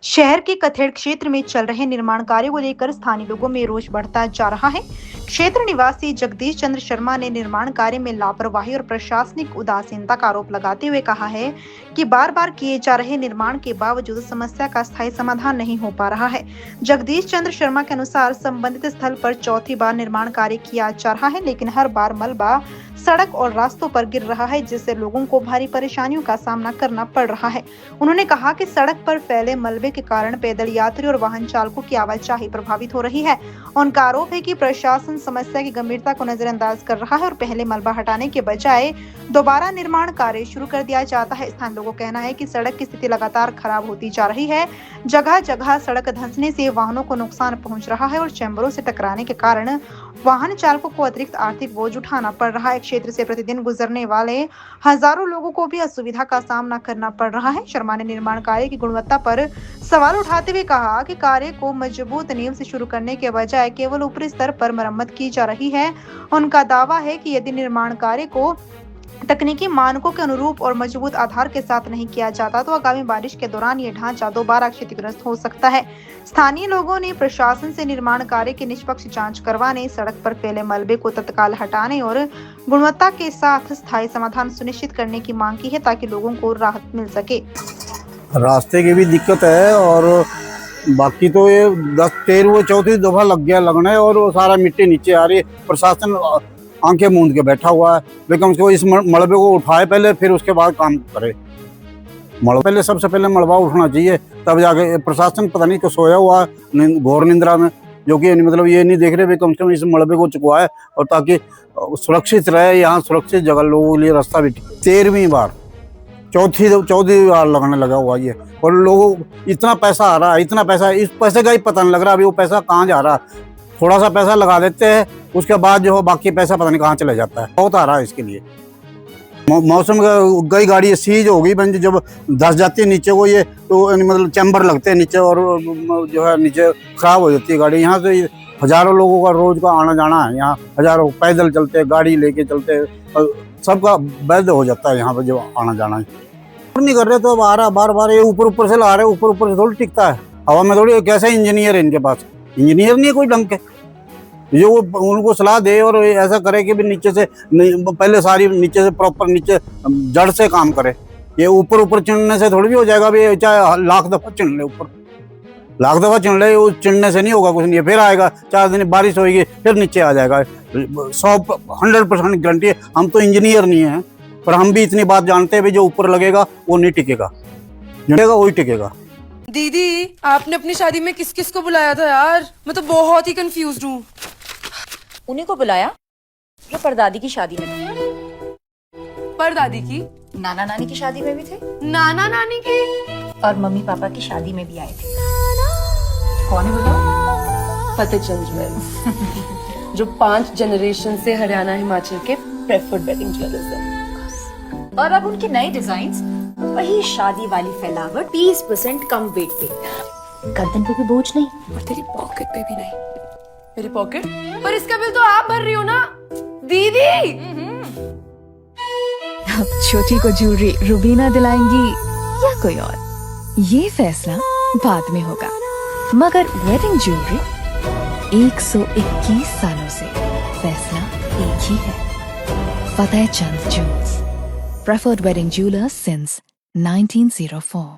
शहर के कथेड़ क्षेत्र में चल रहे निर्माण कार्यों को लेकर स्थानीय लोगों में रोष बढ़ता जा रहा है। क्षेत्र निवासी जगदीश चंद्र शर्मा ने निर्माण कार्य में लापरवाही और प्रशासनिक उदासीनता का आरोप लगाते हुए कहा है कि बार बार किए जा रहे निर्माण के बावजूद समस्या का स्थायी समाधान नहीं हो पा रहा है। जगदीश चंद्र शर्मा के अनुसार संबंधित स्थल पर चौथी बार निर्माण कार्य किया जा रहा है, लेकिन हर बार मलबा सड़क और रास्तों पर गिर रहा है, जिससे लोगों को भारी परेशानियों का सामना करना पड़ रहा है। उन्होंने कहा कि सड़क पर फैले मलबे के कारण पैदल यात्री और वाहन चालकों की आवाजाही प्रभावित हो रही है। उनका आरोप है कि प्रशासन समस्या की गंभीरता को नजरअंदाज कर रहा है और पहले मलबा हटाने के बजाय दोबारा निर्माण कार्य शुरू कर दिया जाता है। स्थानीय लोगों का कहना है कि सड़क की स्थिति लगातार खराब होती जा रही है। जगह जगह सड़क धंसने से वाहनों को नुकसान पहुंच रहा है और चैम्बरों से टकराने के कारण वाहन चालकों को अतिरिक्त आर्थिक बोझ उठाना पड़ रहा है। क्षेत्र से प्रतिदिन गुजरने वाले हजारों लोगों को भी असुविधा का सामना करना पड़ रहा है। शर्मा ने निर्माण कार्य की गुणवत्ता पर सवाल उठाते हुए कहा कि कार्य को मजबूत नींव से शुरू करने के बजाय केवल ऊपरी स्तर पर मरम्मत की जा रही है। उनका दावा है कि यदि निर्माण कार्य को तकनीकी मानकों के अनुरूप और मजबूत आधार के साथ नहीं किया जाता तो आगामी बारिश के दौरान ये ढांचा दोबारा क्षतिग्रस्त हो सकता है। स्थानीय लोगों ने प्रशासन से निर्माण कार्य की निष्पक्ष जांच करवाने, सड़क पर फैले मलबे को तत्काल हटाने और गुणवत्ता के साथ स्थायी समाधान सुनिश्चित करने की मांग की है, ताकि लोगों को राहत मिल सके। रास्ते की भी दिक्कत है और बाकी तो ये 10-13 चौथी दफा लग गया लगने और वो सारा मिट्टी नीचे आ रही है। प्रशासन आंखें मूंद के बैठा हुआ है, लेकिन उसको इस मलबे को उठाए पहले, फिर उसके बाद काम करे। पहले सबसे पहले मलबा उठना चाहिए, तब जाके प्रशासन पता नहीं को सोया हुआ है घोर निंद्रा में, जो कि मतलब ये नहीं देख रहे कम से कम इस मलबे को चुकवाए और ताकि सुरक्षित रहे, यहाँ सुरक्षित जगह लोगों के लिए रास्ता भी। 13वीं बार चौथी बार लगने लगा हुआ ये, और लोगों इतना पैसा आ रहा है, इतना पैसा, इस पैसे का ही पता नहीं लग रहा अभी वो पैसा कहाँ जा रहा है। थोड़ा सा पैसा लगा देते हैं, उसके बाद जो बाकी पैसा पता नहीं कहाँ चले जाता है। बहुत आ रहा है इसके लिए। मौसम गई गाड़ी सीज हो गई बंद, जब धस जाती है नीचे को ये तो मतलब चैम्बर लगते हैं नीचे और जो है नीचे खराब हो जाती है गाड़ी। यहाँ से हजारों लोगों का रोज का आना जाना है, यहाँ हजारों पैदल चलते, गाड़ी लेके चलते, सबका वैध हो जाता है यहाँ पर जो आना जाना है। नहीं कर रहे तो अब आ रहा बार बार ये ऊपर से ला रहे, ऊपर से थोड़ी टिकता है हवा में थोड़ी। कैसे इंजीनियर है इनके पास? इंजीनियर नहीं है कोई ढंग के जो उनको सलाह दे और ऐसा करे कि भी नीचे से पहले सारी नीचे से प्रॉपर नीचे जड़ से काम करे। ये ऊपर चिड़ने से थोड़ी भी हो जाएगा। भी चाहे लाख दफा चिड़ ले, ऊपर लाख दफा चिड़ ले, वो चिड़ने से नहीं होगा कुछ नहीं। फिर आएगा 4 दिन बारिश होगी, फिर नीचे आ जाएगा। 100% गारंटी है। हम तो इंजीनियर नहीं है, पर हम भी इतनी बात जानते हैं भी जो ऊपर लगेगा वो नहीं टिकेगा, जो वही टिकेगा। दीदी, आपने अपनी शादी में किस किस को बुलाया था यार? मैं तो बहुत ही कंफ्यूज हूँ। उन्हीं को बुलाया जो परदादी की शादी में थे। परदादी की? नाना नानी की शादी में भी थे, नाना नानी की, और मम्मी पापा की शादी में भी आए थे। कौन है बताओ? फतेहचंद ज्वेल्स जो 5 जनरेशन से हरियाणा हिमाचल के प्रेफर्ड वेडिंग ज्वेलर्स हैं। और अब उनके नए डिजाइन्स, वही शादी वाली फैलावट, 30% कम वेट पे, गर्दन पे भी बोझ नहीं और तेरी पॉकेट पे भी नहीं। मेरी पॉकेट? पर इसका बिल तो आप भर रही हो ना दीदी। अब छोटी को ज्वेलरी रुबीना दिलाएंगी या कोई और, ये फैसला बाद में होगा, मगर वेडिंग ज्वेलरी 121 सालों से फैसला एक ही है। Fatehchand jewels, preferred wedding jeweler since 1904.